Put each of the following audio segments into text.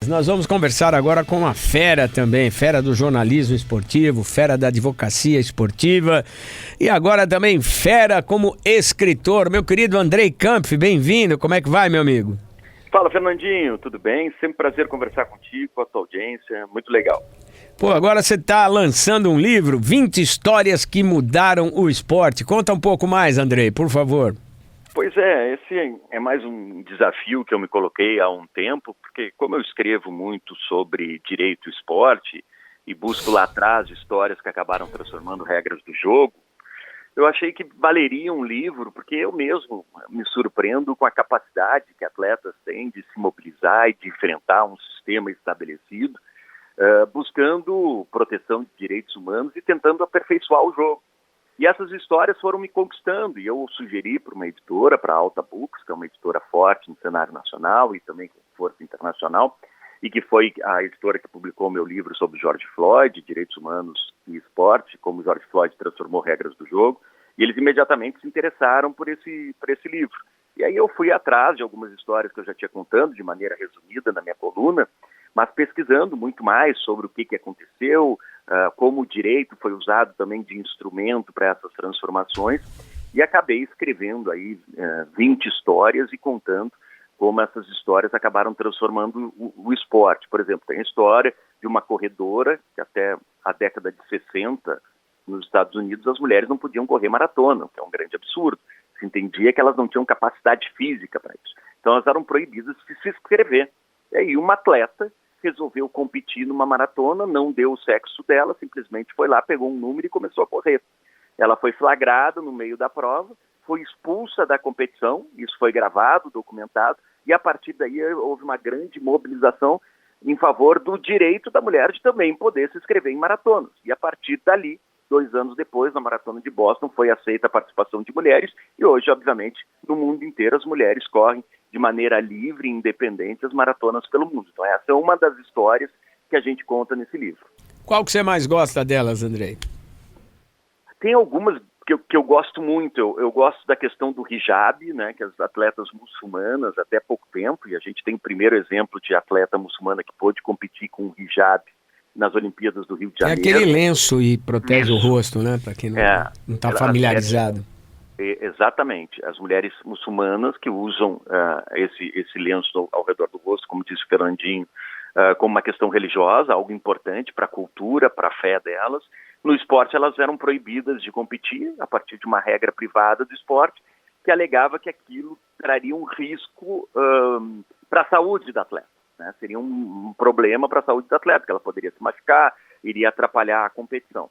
Nós vamos conversar agora com uma fera também, fera do jornalismo esportivo, fera da advocacia esportiva e agora também fera como escritor. Meu querido Andrei Kampf, bem-vindo. Como é que vai, meu amigo? Fala, Fernandinho, tudo bem? Sempre prazer conversar contigo, com a tua audiência, muito legal. Pô, agora você está lançando um livro, 20 histórias que mudaram o esporte. Conta um pouco mais, Andrei, por favor. Pois é, esse é mais um desafio que eu me coloquei há um tempo, porque como eu escrevo muito sobre direito e esporte e busco lá atrás histórias que acabaram transformando regras do jogo, eu achei que valeria um livro, porque eu mesmo me surpreendo com a capacidade que atletas têm de se mobilizar e de enfrentar um sistema estabelecido, buscando proteção de direitos humanos e tentando aperfeiçoar o jogo. E essas histórias foram me conquistando, e eu sugeri para uma editora, para a Alta Books, que é uma editora forte no cenário nacional e também com força internacional, e que foi a editora que publicou meu livro sobre George Floyd, Direitos Humanos e Esporte, como George Floyd transformou regras do jogo, e eles imediatamente se interessaram por esse livro. E aí eu fui atrás de algumas histórias que eu já tinha contando de maneira resumida na minha coluna, mas pesquisando muito mais sobre o que aconteceu, como o direito foi usado também de instrumento para essas transformações, e acabei escrevendo aí 20 histórias e contando como essas histórias acabaram transformando o esporte. Por exemplo, tem a história de uma corredora que até a década de 60, nos Estados Unidos, as mulheres não podiam correr maratona, o que é um grande absurdo. Se entendia que elas não tinham capacidade física para isso. Então elas eram proibidas de se inscrever. E aí uma atleta resolveu competir numa maratona, não deu o sexo dela, simplesmente foi lá, pegou um número e começou a correr. Ela foi flagrada no meio da prova, foi expulsa da competição, isso foi gravado, documentado, e a partir daí houve uma grande mobilização em favor do direito da mulher de também poder se inscrever em maratonas. E a partir dali, 2 anos depois, na Maratona de Boston, foi aceita a participação de mulheres, e hoje, obviamente, no mundo inteiro as mulheres correm de maneira livre e independente as maratonas pelo mundo. Então essa é uma das histórias que a gente conta nesse livro. Qual que você mais gosta delas, Andrei? Tem algumas que eu gosto muito. Eu gosto da questão do hijab, né, que as atletas muçulmanas, até pouco tempo, e a gente tem o primeiro exemplo de atleta muçulmana que pôde competir com o hijab nas Olimpíadas do Rio de Janeiro. É aquele lenço e protege o rosto, né, para quem não está familiarizado. Exatamente. As mulheres muçulmanas que usam esse lenço ao redor do rosto, como disse o Fernandinho, como uma questão religiosa, algo importante para a cultura, para a fé delas. No esporte, elas eram proibidas de competir a partir de uma regra privada do esporte que alegava que aquilo traria um risco para a saúde da atleta, né? Seria um problema para a saúde da atleta, que ela poderia se machucar, iria atrapalhar a competição.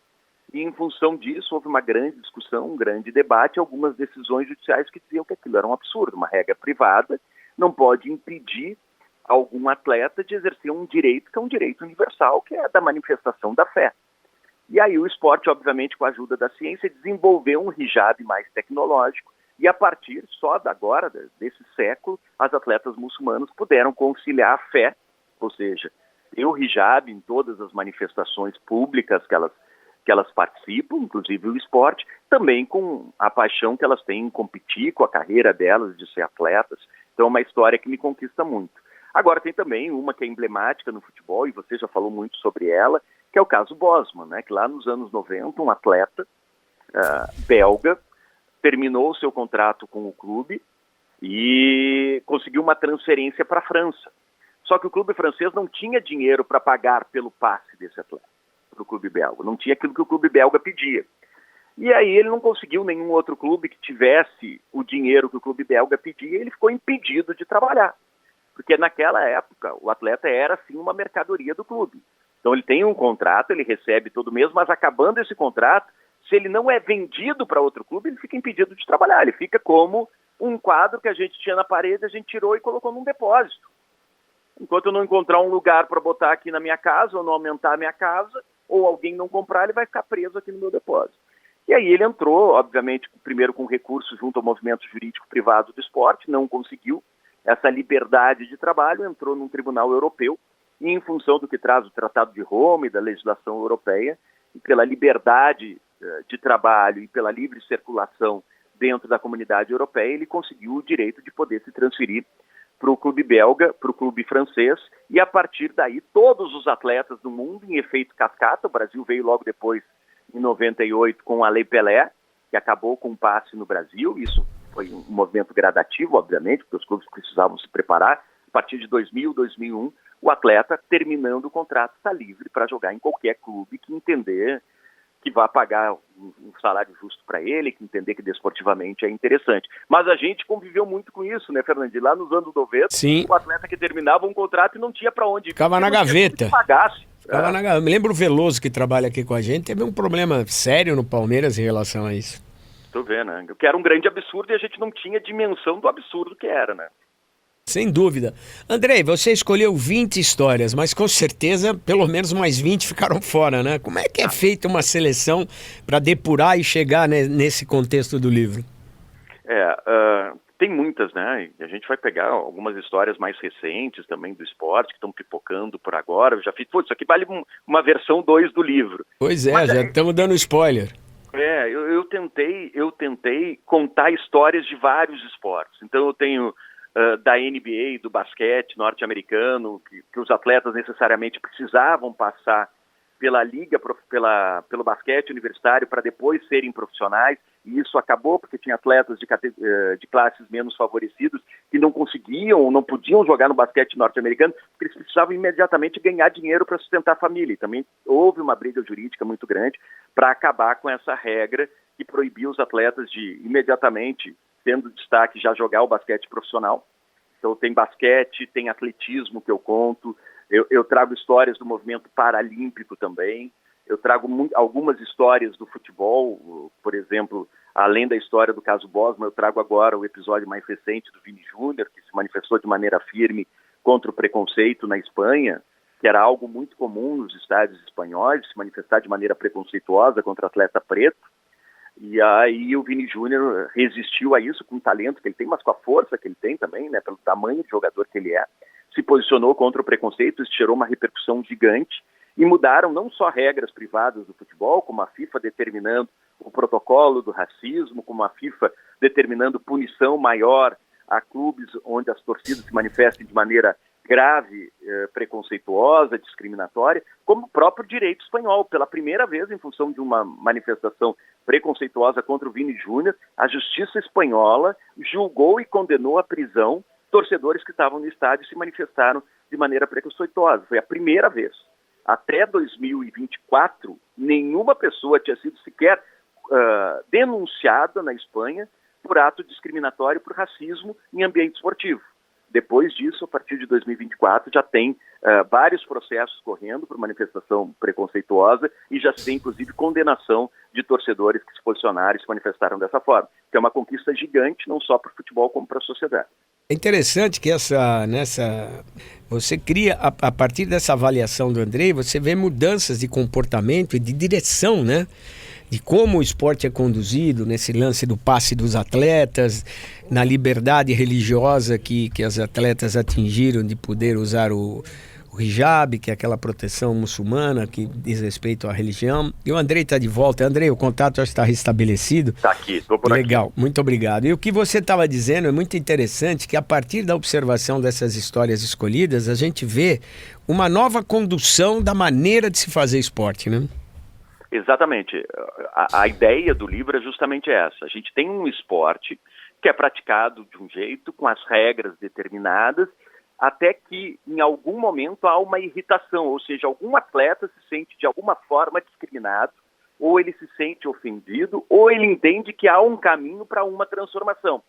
E, em função disso, houve uma grande discussão, um grande debate, algumas decisões judiciais que diziam que aquilo era um absurdo. Uma regra privada não pode impedir algum atleta de exercer um direito que é um direito universal, que é da manifestação da fé. E aí o esporte, obviamente, com a ajuda da ciência, desenvolveu um hijab mais tecnológico, e a partir só agora, desse século, as atletas muçulmanas puderam conciliar a fé, ou seja, ter o hijab em todas as manifestações públicas que elas participam, inclusive o esporte, também com a paixão que elas têm em competir, com a carreira delas de ser atletas. Então é uma história que me conquista muito. Agora tem também uma que é emblemática no futebol, e você já falou muito sobre ela, que é o caso Bosman, né? Que lá nos anos 90, um atleta belga terminou o seu contrato com o clube e conseguiu uma transferência para a França. Só que o clube francês não tinha dinheiro para pagar pelo passe desse atleta para o clube belga. Não tinha aquilo que o clube belga pedia. E aí ele não conseguiu nenhum outro clube que tivesse o dinheiro que o clube belga pedia, e ele ficou impedido de trabalhar. Porque naquela época o atleta era sim uma mercadoria do clube. Então ele tem um contrato, ele recebe todo mês, mas acabando esse contrato, se ele não é vendido para outro clube, ele fica impedido de trabalhar. Ele fica como um quadro que a gente tinha na parede, a gente tirou e colocou num depósito. Enquanto eu não encontrar um lugar para botar aqui na minha casa, ou não aumentar a minha casa, ou alguém não comprar, ele vai ficar preso aqui no meu depósito. E aí ele entrou, obviamente, primeiro com recurso junto ao movimento jurídico privado do esporte, não conseguiu essa liberdade de trabalho, entrou num tribunal europeu, e em função do que traz o Tratado de Roma e da legislação europeia, e pela liberdade de trabalho e pela livre circulação dentro da comunidade europeia, ele conseguiu o direito de poder se transferir para o clube belga, para o clube francês, e a partir daí todos os atletas do mundo, em efeito cascata, o Brasil veio logo depois, em 98, com a Lei Pelé, que acabou com um passe no Brasil. Isso foi um movimento gradativo, obviamente, porque os clubes precisavam se preparar. A partir de 2000, 2001, o atleta, terminando o contrato, está livre para jogar em qualquer clube que entender que vai pagar um salário justo para ele, que entender que desportivamente é interessante. Mas a gente conviveu muito com isso, né, Fernandinho? Lá nos anos 90, Sim. o atleta que terminava um contrato e não tinha para onde ir. Ficava na gaveta. Pagasse. Eu me lembro o Veloso, que trabalha aqui com a gente, teve um problema sério no Palmeiras em relação a isso. Tu vê, né? Que era um grande absurdo e a gente não tinha dimensão do absurdo que era, né? Sem dúvida. Andrei, você escolheu 20 histórias, mas com certeza pelo menos mais 20 ficaram fora, né? Como é que é feita uma seleção para depurar e chegar nesse contexto do livro? Tem muitas, né? A gente vai pegar algumas histórias mais recentes também do esporte, que estão pipocando por agora. Eu já fiz, isso aqui vale uma versão 2 do livro. Pois é, já estamos dando spoiler. Eu tentei contar histórias de vários esportes. Então eu tenho da NBA, do basquete norte-americano, que os atletas necessariamente precisavam passar pela liga, pelo basquete universitário para depois serem profissionais, e isso acabou porque tinha atletas de classes menos favorecidas que não conseguiam ou não podiam jogar no basquete norte-americano porque eles precisavam imediatamente ganhar dinheiro para sustentar a família. E também houve uma briga jurídica muito grande para acabar com essa regra que proibia os atletas de imediatamente, tendo destaque, já jogar o basquete profissional. Então tem basquete, tem atletismo que eu conto, eu trago histórias do movimento paralímpico também, eu trago algumas histórias do futebol, por exemplo, além da história do caso Bosman, eu trago agora o episódio mais recente do Vini Júnior, que se manifestou de maneira firme contra o preconceito na Espanha, que era algo muito comum nos estádios espanhóis, se manifestar de maneira preconceituosa contra atleta preto. E aí o Vini Júnior resistiu a isso com o talento que ele tem, mas com a força que ele tem também, né, pelo tamanho de jogador que ele é, se posicionou contra o preconceito, isso gerou uma repercussão gigante e mudaram não só regras privadas do futebol, como a FIFA determinando o protocolo do racismo, como a FIFA determinando punição maior a clubes onde as torcidas se manifestem de maneira grave, preconceituosa, discriminatória, como o próprio direito espanhol. Pela primeira vez, em função de uma manifestação preconceituosa contra o Vini Júnior, a justiça espanhola julgou e condenou à prisão torcedores que estavam no estádio e se manifestaram de maneira preconceituosa. Foi a primeira vez. Até 2024, nenhuma pessoa tinha sido sequer denunciada na Espanha por ato discriminatório por racismo em ambiente esportivo. Depois disso, a partir de 2024, já tem vários processos correndo por manifestação preconceituosa e já se tem, inclusive, condenação de torcedores que se posicionaram e se manifestaram dessa forma. Então é uma conquista gigante, não só para o futebol, como para a sociedade. É interessante que você cria, a partir dessa avaliação do Andrei, você vê mudanças de comportamento e de direção, né? De como o esporte é conduzido, nesse lance do passe dos atletas, na liberdade religiosa que as atletas atingiram de poder usar o hijab, que é aquela proteção muçulmana que diz respeito à religião. E o Andrei está de volta. Andrei, o contato já está restabelecido. Está aqui, estou por aqui. Legal, muito obrigado. E o que você estava dizendo é muito interessante, que a partir da observação dessas histórias escolhidas, a gente vê uma nova condução da maneira de se fazer esporte, né? Exatamente. A ideia do livro é justamente essa. A gente tem um esporte que é praticado de um jeito, com as regras determinadas, até que em algum momento há uma irritação, ou seja, algum atleta se sente de alguma forma discriminado, ou ele se sente ofendido, ou ele entende que há um caminho para uma transformação.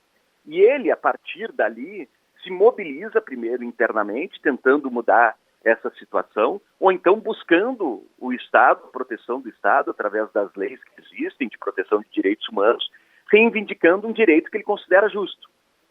E ele, a partir dali, se mobiliza primeiro internamente, tentando mudar essa situação, ou então buscando o Estado, a proteção do Estado, através das leis que existem de proteção de direitos humanos, reivindicando um direito que ele considera justo.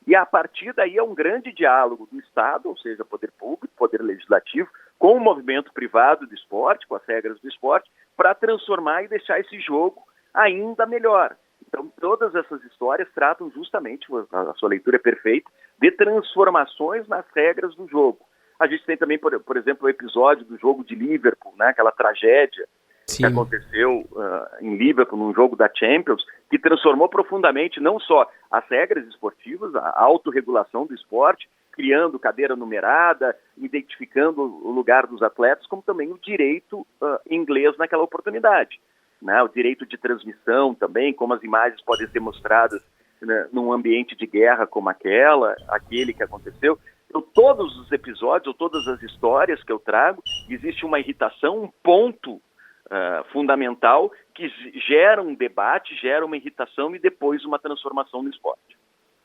E a partir daí é um grande diálogo do Estado, ou seja, poder público, poder legislativo, com o movimento privado do esporte, com as regras do esporte, para transformar e deixar esse jogo ainda melhor. Então, todas essas histórias tratam justamente, a sua leitura é perfeita, de transformações nas regras do jogo. A gente tem também, por exemplo, o episódio do jogo de Liverpool, né, aquela tragédia que aconteceu em Liverpool, num jogo da Champions, que transformou profundamente não só as regras esportivas, a autorregulação do esporte, criando cadeira numerada, identificando o lugar dos atletas, como também o direito inglês naquela oportunidade, né? O direito de transmissão também, como as imagens podem ser mostradas, né, num ambiente de guerra como aquele que aconteceu. Então, todos os episódios, ou todas as histórias que eu trago, existe uma irritação, um ponto fundamental que gera um debate, gera uma irritação e depois uma transformação no esporte.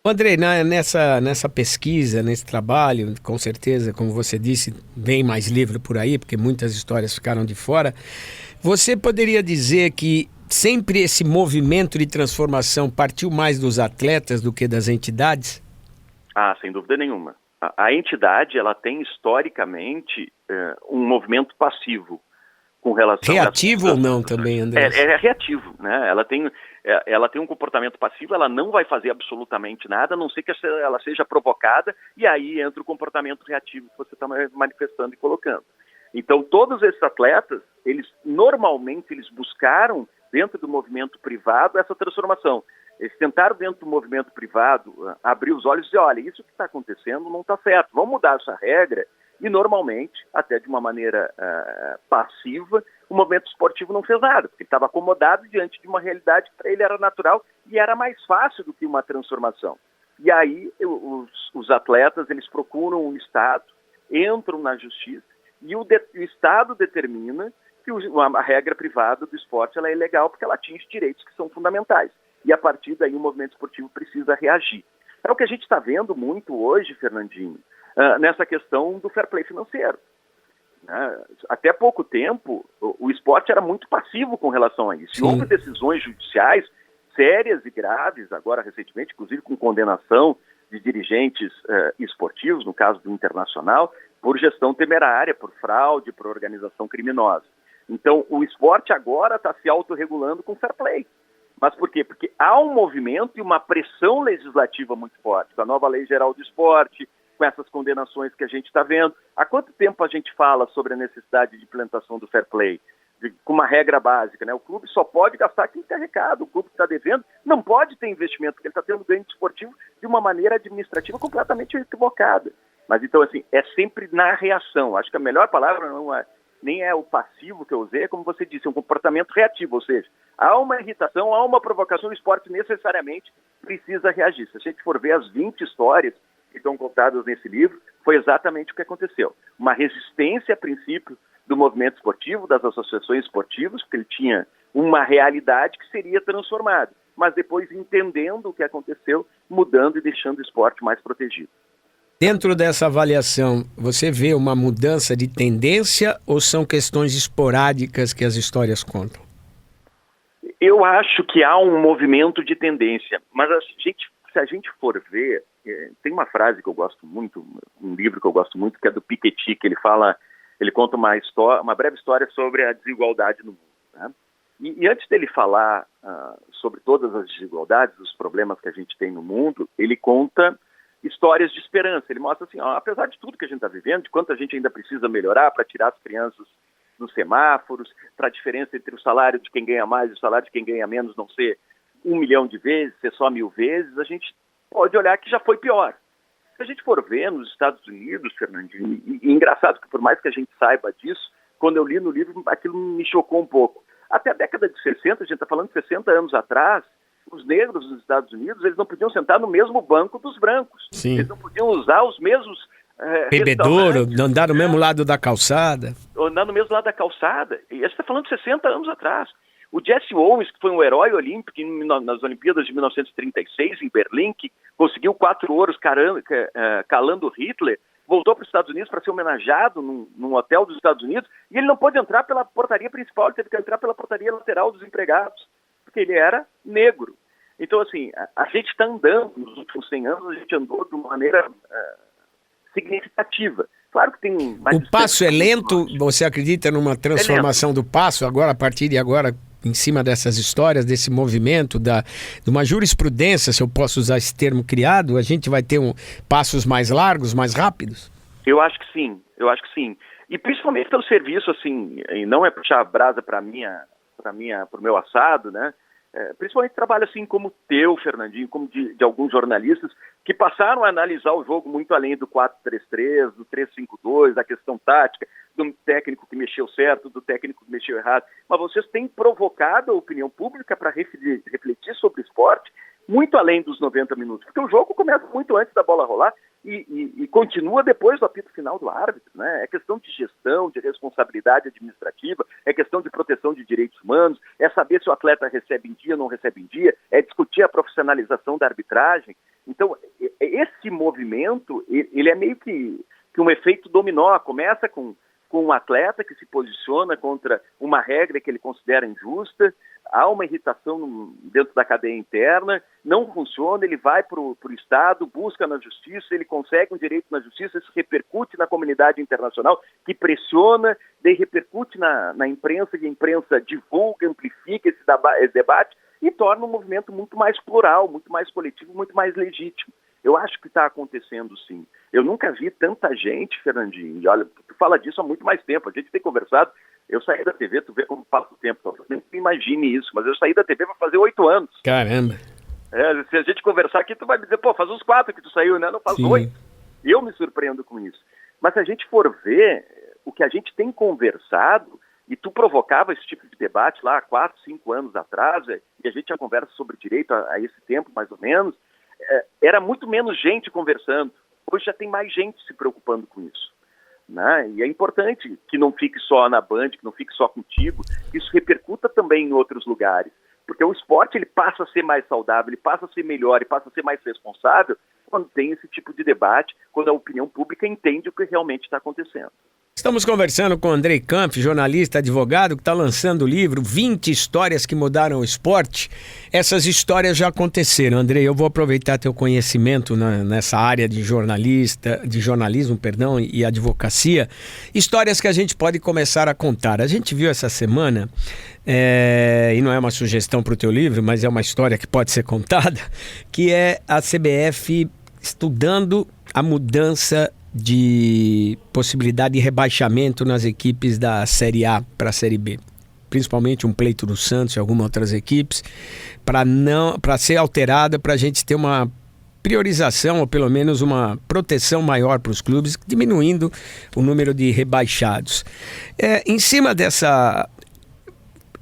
Andrei, nessa pesquisa, nesse trabalho, com certeza, como você disse, vem mais livro por aí, porque muitas histórias ficaram de fora. Você poderia dizer que sempre esse movimento de transformação partiu mais dos atletas do que das entidades? Sem dúvida nenhuma. A entidade, ela tem historicamente um movimento passivo com relação... Reativo ou não também, André? É reativo, né? Ela tem um comportamento passivo, ela não vai fazer absolutamente nada, a não ser que ela seja provocada, e aí entra o comportamento reativo que você está manifestando e colocando. Então, todos esses atletas, normalmente eles buscaram, dentro do movimento privado, essa transformação. Eles tentaram, dentro do movimento privado, abrir os olhos e dizer, olha, isso que está acontecendo não está certo, vamos mudar essa regra. E, normalmente, até de uma maneira passiva, o movimento esportivo não fez nada, porque ele estava acomodado diante de uma realidade que para ele era natural e era mais fácil do que uma transformação. E aí, os atletas, eles procuram o Estado, entram na justiça, e o Estado determina que a regra privada do esporte ela é ilegal porque ela atinge direitos que são fundamentais. E, a partir daí, o movimento esportivo precisa reagir. É o que a gente está vendo muito hoje, Fernandinho, nessa questão do fair play financeiro. Até pouco tempo, o esporte era muito passivo com relação a isso. E houve decisões judiciais sérias e graves, agora recentemente, inclusive com condenação de dirigentes esportivos, no caso do Internacional, por gestão temerária, por fraude, por organização criminosa. Então, o esporte agora está se autorregulando com fair play. Mas por quê? Porque há um movimento e uma pressão legislativa muito forte, com a nova Lei Geral do Esporte, com essas condenações que a gente está vendo. Há quanto tempo a gente fala sobre a necessidade de implementação do fair play? Com uma regra básica, né? O clube só pode gastar quem está arrecado, o clube que está devendo não pode ter investimento, porque ele está tendo ganho esportivo de uma maneira administrativa completamente equivocada. Mas então, assim, é sempre na reação. Acho que a melhor palavra nem é o passivo que eu usei, é como você disse, é um comportamento reativo, ou seja, há uma irritação, há uma provocação, o esporte necessariamente precisa reagir. Se a gente for ver as 20 histórias que estão contadas nesse livro, foi exatamente o que aconteceu. Uma resistência, a princípio, do movimento esportivo, das associações esportivas, porque ele tinha uma realidade que seria transformada, mas depois entendendo o que aconteceu, mudando e deixando o esporte mais protegido. Dentro dessa avaliação, você vê uma mudança de tendência ou são questões esporádicas que as histórias contam? Eu acho que há um movimento de tendência, mas se a gente for ver, tem uma frase que eu gosto muito, um livro que eu gosto muito, que é do Piketty, que ele conta uma breve história sobre a desigualdade no mundo, né? E antes dele falar sobre todas as desigualdades, os problemas que a gente tem no mundo, ele conta histórias de esperança. Ele mostra assim, apesar de tudo que a gente está vivendo, de quanto a gente ainda precisa melhorar para tirar as crianças dos semáforos, para a diferença entre o salário de quem ganha mais e o salário de quem ganha menos não ser 1 milhão de vezes, ser só 1000 vezes, a gente pode olhar que já foi pior. Se a gente for ver nos Estados Unidos, Fernandinho, e engraçado que por mais que a gente saiba disso, quando eu li no livro, aquilo me chocou um pouco. Até a década de 60, a gente está falando de 60 anos atrás, os negros nos Estados Unidos, eles não podiam sentar no mesmo banco dos brancos. Sim. Eles não podiam usar os mesmos bebedouro, andar no mesmo lado da calçada. Andar no mesmo lado da calçada. E a gente está falando de 60 anos atrás. O Jesse Owens, que foi um herói olímpico nas Olimpíadas de 1936, em Berlim, que conseguiu 4 ouros calando Hitler, voltou para os Estados Unidos para ser homenageado num hotel dos Estados Unidos, e ele não pôde entrar pela portaria principal, ele teve que entrar pela portaria lateral dos empregados, porque ele era negro. Então, assim, a gente está andando, nos últimos 100 anos, a gente andou de uma maneira significativa. Claro que tem mais... O passo é lento? Você acredita numa transformação do passo, agora, a partir de agora, em cima dessas histórias, desse movimento, de uma jurisprudência, se eu posso usar esse termo criado, a gente vai ter passos mais largos, mais rápidos? Eu acho que sim. E principalmente pelo serviço, assim, e não é puxar a brasa para o meu assado, né? principalmente trabalho assim como o teu, Fernandinho, como de alguns jornalistas, que passaram a analisar o jogo muito além do 4-3-3, do 3-5-2, da questão tática, do técnico que mexeu certo, do técnico que mexeu errado. Mas vocês têm provocado a opinião pública para refletir sobre o esporte muito além dos 90 minutos, porque o jogo começa muito antes da bola rolar e continua depois do apito final do árbitro, né? É questão de gestão, de responsabilidade administrativa, é questão de proteção de direitos humanos, é saber se o atleta recebe em dia ou não recebe em dia, é discutir a profissionalização da arbitragem. Então, esse movimento, ele é meio que um efeito dominó. Começa com um atleta que se posiciona contra uma regra que ele considera injusta, há uma irritação dentro da cadeia interna, não funciona, ele vai para o Estado, busca na justiça, ele consegue um direito na justiça, isso repercute na comunidade internacional, que pressiona, daí repercute na imprensa, e a imprensa divulga, amplifica esse debate e torna um movimento muito mais plural, muito mais coletivo, muito mais legítimo. Eu acho que está acontecendo, sim. Eu nunca vi tanta gente, Fernandinho, e olha, tu fala disso há muito mais tempo, a gente tem conversado, eu saí da TV, tu vê como passa o tempo, talvez nem imagine isso, mas eu saí da TV para fazer 8 anos. Caramba! Se a gente conversar aqui, tu vai dizer, pô, faz uns 4 que tu saiu, né? Não faz 8. Eu me surpreendo com isso. Mas se a gente for ver o que a gente tem conversado, e tu provocava esse tipo de debate lá há 4, 5 anos atrás, e a gente já conversa sobre direito a esse tempo, mais ou menos, era muito menos gente conversando. Hoje já tem mais gente se preocupando com isso, né? E é importante que não fique só na Band, que não fique só contigo, que isso repercuta também em outros lugares. Porque o esporte ele passa a ser mais saudável, ele passa a ser melhor e passa a ser mais responsável quando tem esse tipo de debate, quando a opinião pública entende o que realmente está acontecendo. Estamos conversando com o Andrei Kampf, jornalista, advogado, que está lançando o livro 20 Histórias que Mudaram o Esporte. Essas histórias já aconteceram. Andrei, eu vou aproveitar teu conhecimento nessa área de jornalismo, e advocacia. Histórias que a gente pode começar a contar. A gente viu essa semana, e não é uma sugestão para o teu livro, mas é uma história que pode ser contada, que é a CBF estudando a mudança de possibilidade de rebaixamento nas equipes da Série A para a Série B, principalmente um pleito do Santos e algumas outras equipes, para ser alterada, para a gente ter uma priorização ou pelo menos uma proteção maior para os clubes, diminuindo o número de rebaixados. Em cima dessa,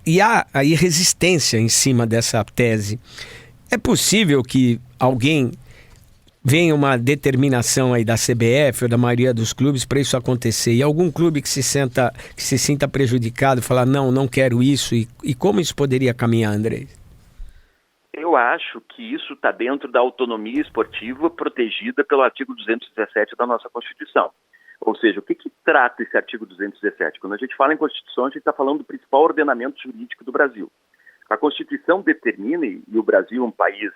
e há aí resistência em cima dessa tese. É possível que alguém venha uma determinação aí da CBF ou da maioria dos clubes para isso acontecer, e algum clube que se sinta prejudicado falar, não quero isso, e como isso poderia caminhar, Andrei? Eu acho que isso está dentro da autonomia esportiva protegida pelo artigo 217 da nossa Constituição. Ou seja, o que trata esse artigo 217? Quando a gente fala em Constituição, a gente está falando do principal ordenamento jurídico do Brasil. A Constituição determina, e o Brasil é um país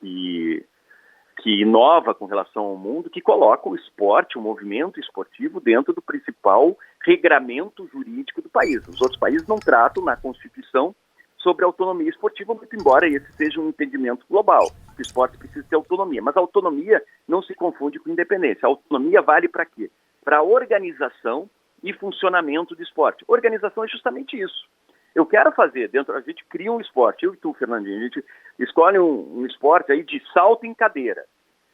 que inova com relação ao mundo, que coloca o esporte, o movimento esportivo dentro do principal regramento jurídico do país. Os outros países não tratam na Constituição sobre autonomia esportiva, muito embora esse seja um entendimento global. O esporte precisa ter autonomia, mas a autonomia não se confunde com independência. A autonomia vale para quê? Para organização e funcionamento do esporte. Organização é justamente isso. Eu quero fazer, a gente cria um esporte, eu e tu, Fernandinho, a gente escolhe um esporte aí de salto em cadeira.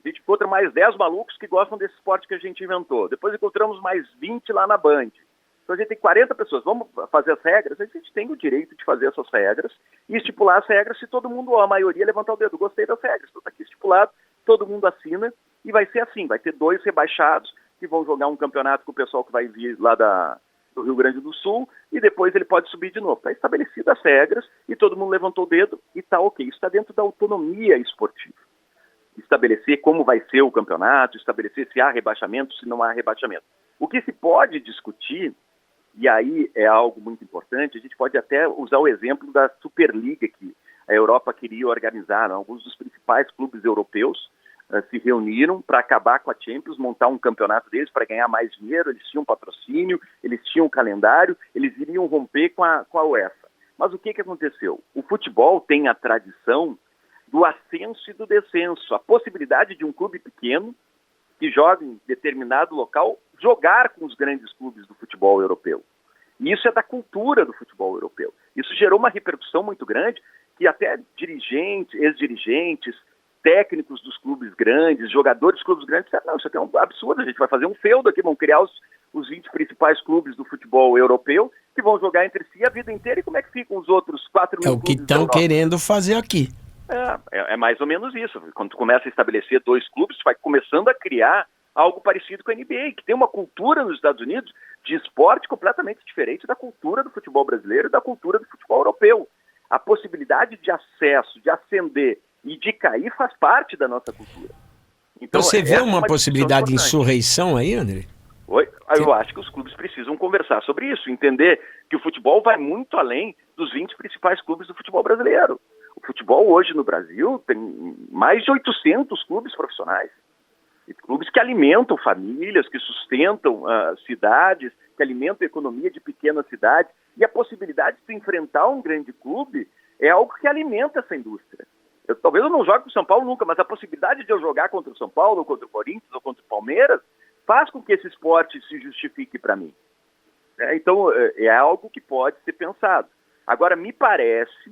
A gente encontra mais 10 malucos que gostam desse esporte que a gente inventou. Depois encontramos mais 20 lá na Band. Então a gente tem 40 pessoas. Vamos fazer as regras? A gente tem o direito de fazer essas regras e estipular as regras se todo mundo, ou a maioria, levantar o dedo. Gostei das regras, então está aqui estipulado, todo mundo assina e vai ser assim. Vai ter 2 rebaixados que vão jogar um campeonato com o pessoal que vai vir lá do Rio Grande do Sul, e depois ele pode subir de novo. Está estabelecidas as regras e todo mundo levantou o dedo e está ok. Isso está dentro da autonomia esportiva. Estabelecer como vai ser o campeonato, estabelecer se há rebaixamento, se não há rebaixamento. O que se pode discutir, e aí é algo muito importante, a gente pode até usar o exemplo da Superliga que a Europa queria organizar. Alguns dos principais clubes europeus se reuniram para acabar com a Champions, montar um campeonato deles para ganhar mais dinheiro. Eles tinham patrocínio, eles tinham calendário, eles iriam romper com a UEFA. Mas o que aconteceu? O futebol tem a tradição do ascenso e do descenso, a possibilidade de um clube pequeno que joga em determinado local jogar com os grandes clubes do futebol europeu. E isso é da cultura do futebol europeu. Isso gerou uma repercussão muito grande que até dirigentes, ex-dirigentes, técnicos dos clubes grandes, jogadores dos clubes grandes, disseram, não, isso aqui é um absurdo, a gente vai fazer um feudo aqui, vão criar os 20 principais clubes do futebol europeu que vão jogar entre si a vida inteira, e como é que ficam os outros 4 mil clubes? É o que estão querendo fazer aqui. É mais ou menos isso. Quando tu começa a estabelecer 2 clubes, tu vai começando a criar algo parecido com a NBA, que tem uma cultura nos Estados Unidos de esporte completamente diferente da cultura do futebol brasileiro e da cultura do futebol europeu. A possibilidade de acesso, de ascender e de cair faz parte da nossa cultura. Então, você vê uma possibilidade de insurreição aí, André? Oi? Eu acho que os clubes precisam conversar sobre isso, entender que o futebol vai muito além dos 20 principais clubes do futebol brasileiro. O futebol hoje no Brasil tem mais de 800 clubes profissionais. E clubes que alimentam famílias, que sustentam cidades, que alimentam a economia de pequenas cidades. E a possibilidade de se enfrentar um grande clube é algo que alimenta essa indústria. Talvez eu não jogue com o São Paulo nunca, mas a possibilidade de eu jogar contra o São Paulo, ou contra o Corinthians, ou contra o Palmeiras, faz com que esse esporte se justifique para mim. Então, é algo que pode ser pensado. Agora, me parece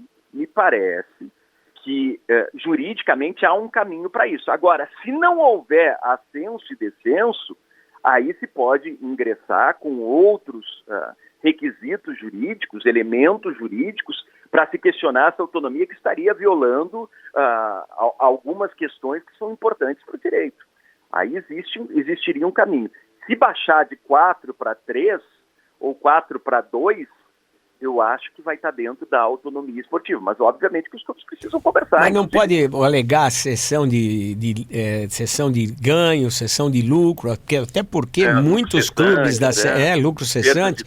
que juridicamente há um caminho para isso. Agora, se não houver ascenso e descenso, aí se pode ingressar com outros requisitos jurídicos, elementos jurídicos, para se questionar essa autonomia que estaria violando algumas questões que são importantes para o direito. Aí existiria um caminho. Se baixar de 4 para 3 ou 4 para 2, eu acho que vai estar dentro da autonomia esportiva. Mas, obviamente, que os clubes precisam conversar. Mas não pode alegar sessão de ganho, sessão de lucro, até porque muitos clubes da lucro cessante.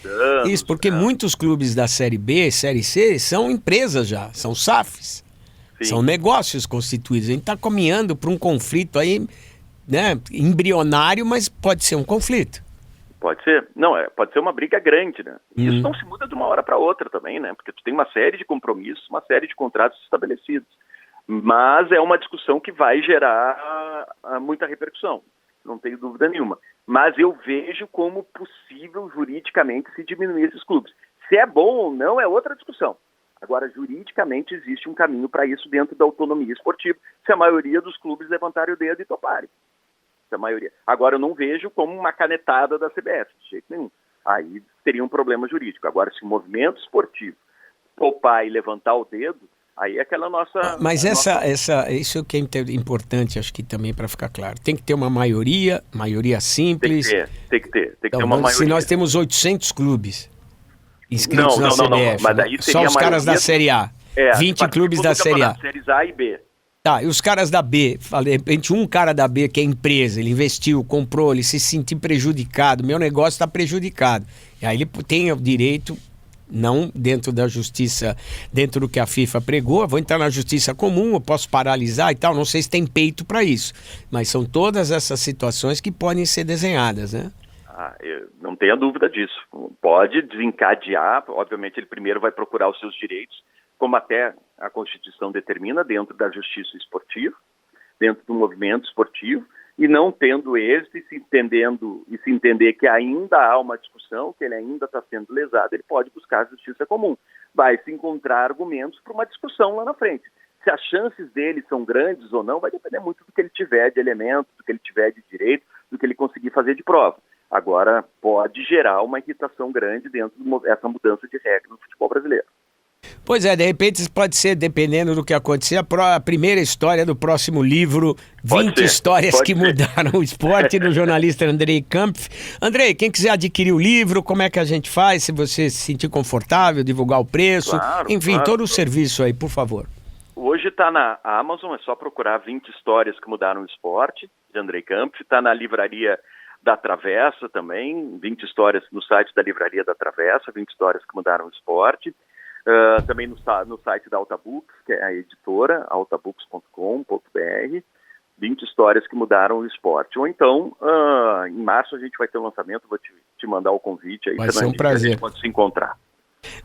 Isso, porque muitos clubes da Série B, Série C, são empresas já, são SAFs. Sim. São negócios constituídos. A gente está caminhando para um conflito aí, né, embrionário, mas pode ser um conflito. Pode ser. Não, pode ser uma briga grande, né? E isso não se muda de uma hora para outra também, né? Porque tu tem uma série de compromissos, uma série de contratos estabelecidos. Mas é uma discussão que vai gerar muita repercussão, não tenho dúvida nenhuma. Mas eu vejo como possível juridicamente se diminuir esses clubes. Se é bom ou não é outra discussão. Agora, juridicamente existe um caminho para isso dentro da autonomia esportiva, se a maioria dos clubes levantarem o dedo e toparem. A maioria. Agora, eu não vejo como uma canetada da CBF, de jeito nenhum. Aí teria um problema jurídico. Agora, se o movimento esportivo topar e levantar o dedo, aí é aquela nossa... Mas isso que é importante, acho que também para ficar claro. Tem que ter uma maioria simples. Tem que ter uma maioria. Se nós temos 800 clubes inscritos na CBF, não. Mas daí só os caras da Série A, 20 clubes da Série A. Séries A e B. Tá, e os caras da B, de repente um cara da B que é empresa, ele investiu, comprou, ele se sentir prejudicado, meu negócio está prejudicado. E aí ele tem o direito, não dentro da justiça, dentro do que a FIFA pregou, vou entrar na justiça comum, eu posso paralisar e tal, não sei se tem peito para isso. Mas são todas essas situações que podem ser desenhadas, né? Eu não tenho dúvida disso. Pode desencadear, obviamente ele primeiro vai procurar os seus direitos, como até a Constituição determina, dentro da justiça esportiva, dentro do movimento esportivo, e não tendo êxito e se entender que ainda há uma discussão, que ele ainda está sendo lesado, ele pode buscar a justiça comum. Vai se encontrar argumentos para uma discussão lá na frente. Se as chances dele são grandes ou não, vai depender muito do que ele tiver de elementos, do que ele tiver de direito, do que ele conseguir fazer de prova. Agora, pode gerar uma irritação grande dentro dessa mudança de regra no futebol brasileiro. Pois é, de repente pode ser, dependendo do que acontecer, a primeira história do próximo livro, 20 histórias que mudaram o esporte, do jornalista Andrei Kampf. Andrei, quem quiser adquirir o livro, como é que a gente faz? Se você se sentir confortável, divulgar o preço, enfim, todo o serviço aí, por favor. Hoje está na Amazon, é só procurar 20 histórias que mudaram o esporte, de Andrei Kampf. Está na livraria da Travessa também, 20 histórias no site da livraria da Travessa, 20 histórias que mudaram o esporte. Também no site da Altabooks, que é a editora, altabooks.com.br, 20 histórias que mudaram o esporte. Ou então, em março a gente vai ter um lançamento, vou te mandar o convite aí. Vai ser um prazer. A gente pode se encontrar.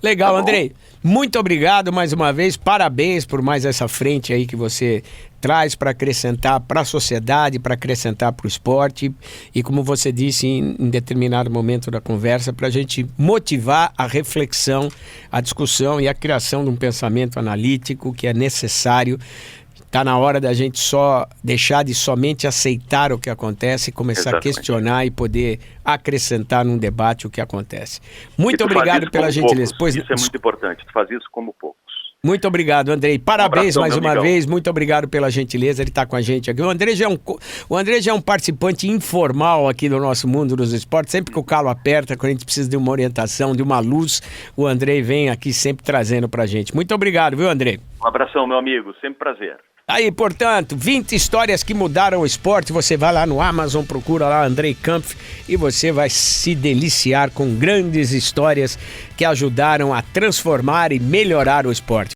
Legal, Andrei. Muito obrigado mais uma vez. Parabéns por mais essa frente aí que você traz para acrescentar para a sociedade, para acrescentar para o esporte. E como você disse em determinado momento da conversa, para a gente motivar a reflexão, a discussão e a criação de um pensamento analítico que é necessário. Está na hora da gente só deixar de somente aceitar o que acontece e começar a questionar e poder acrescentar num debate o que acontece. Muito obrigado pela gentileza. Isso é muito importante, tu faz isso como poucos. Muito obrigado, Andrei. Parabéns mais uma vez. Muito obrigado pela gentileza. Ele está com a gente aqui. O Andrei já é um participante informal aqui do nosso mundo dos esportes. Sempre que o calo aperta, quando a gente precisa de uma orientação, de uma luz, o Andrei vem aqui sempre trazendo para a gente. Muito obrigado, viu, Andrei? Um abração, meu amigo. Sempre prazer. Aí, portanto, 20 histórias que mudaram o esporte. Você vai lá no Amazon, procura lá Andrei Kampf e você vai se deliciar com grandes histórias que ajudaram a transformar e melhorar o esporte.